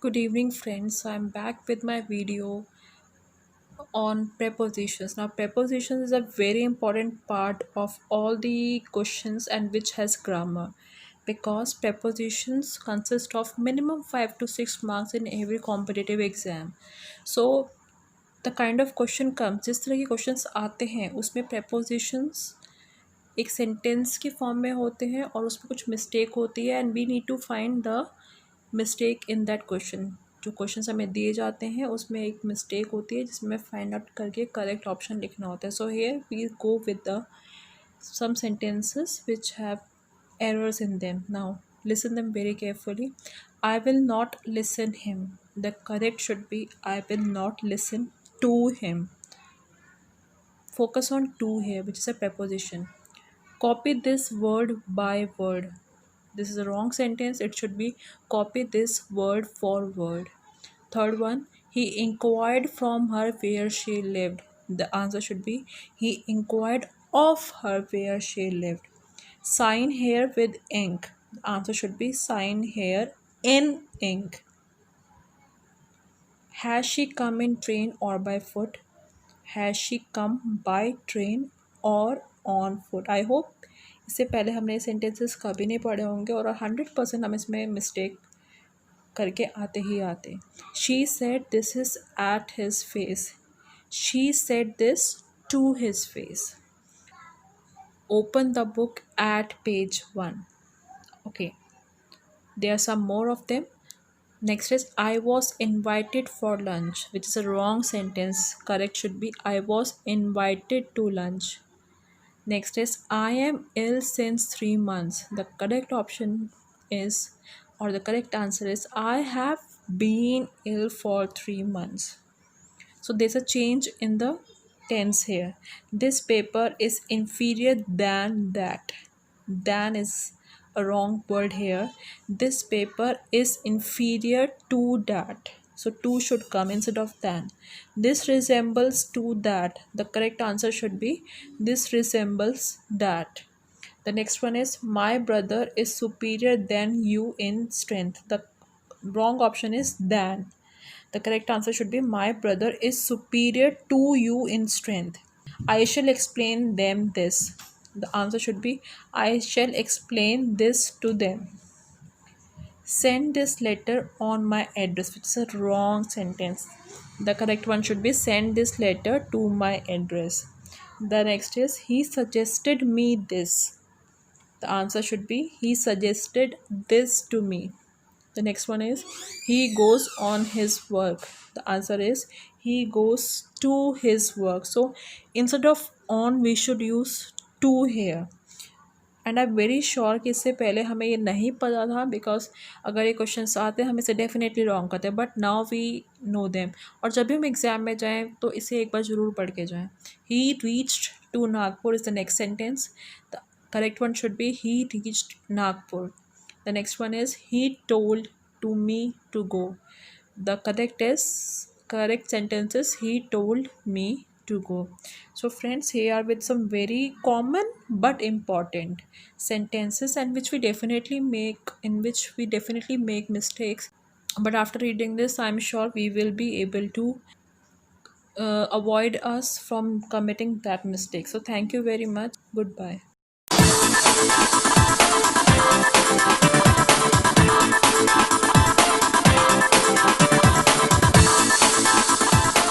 Good evening, friends. So I'm back with my video on prepositions. Now, prepositions is a very important part of all the questions and which has grammar because prepositions consist of minimum 5 to 6 marks in every competitive exam. So, the kind of question comes जिस तरह के questions आते हैं उसमें prepositions एक sentence के form में होते हैं और उसमें कुछ मिस्टेक होती है and we need to find the mistake in that question. जो क्वेश्चंस हमें दिए जाते हैं उसमें एक मिस्टेक होती है जिसमें फाइंड आउट करके करेक्ट ऑप्शन लिखना होता है। So here we go with the some sentences which have errors in them. Now listen them very carefully. I will not listen him. The correct should be I will not listen to him. Focus on to here, which is a preposition. Copy this word by word. This is a wrong sentence. It should be copy this word for word. Third one, he inquired from her where she lived. The answer should be he inquired of her where she lived. Sign here with ink. The answer should be sign here in ink. Has she come in train or by foot? Has she come by train or on foot? I hope इससे पहले हमने sentences कभी नहीं पढ़े होंगे और 100% हम इसमें मिस्टेक करके आते ही आते। She said this is at his face. She said this to his face. Open the book at page 1. Okay, there are some more of them. Next is I was invited for lunch, which is a wrong sentence. Correct should be I was invited to lunch. Next is I am ill since 3 months. The correct option is, or the correct answer is, I have been ill for 3 months. So there's a change in the tense here. This paper is inferior than that. Than is a wrong word here. This paper is inferior to that. So to should come instead of than. This resembles to that. The correct answer should be this resembles that. The next one is my brother is superior than you in strength. The wrong option is than. The correct answer should be my brother is superior to you in strength. I shall explain them this. The answer should be I shall explain this to them. Send this letter on my address, which is a wrong sentence. The correct one should be send this letter to my address. The next is he suggested me this. The answer should be he suggested this to me. The next one is he goes on his work. The answer is he goes to his work. So instead of on we should use to here. And I am very sure कि इससे पहले हमें ये नहीं पता था because अगर ये क्वेश्चन आते हैं हम इसे डेफिनेटली रॉन्ग करते हैं but now we know them. और जब भी हम एग्ज़ाम में जाएँ तो इसे एक बार ज़रूर पढ़ के जाएँ। He reached to Nagpur is the next sentence. The correct one should be he reached Nagpur. The next one is he told to me to go. The correct sentence is he told me to go. So friends, here are with some very common but important sentences and which we definitely make mistakes, but after reading this I'm sure we will be able to avoid us from committing that mistake. So thank you very much. Goodbye.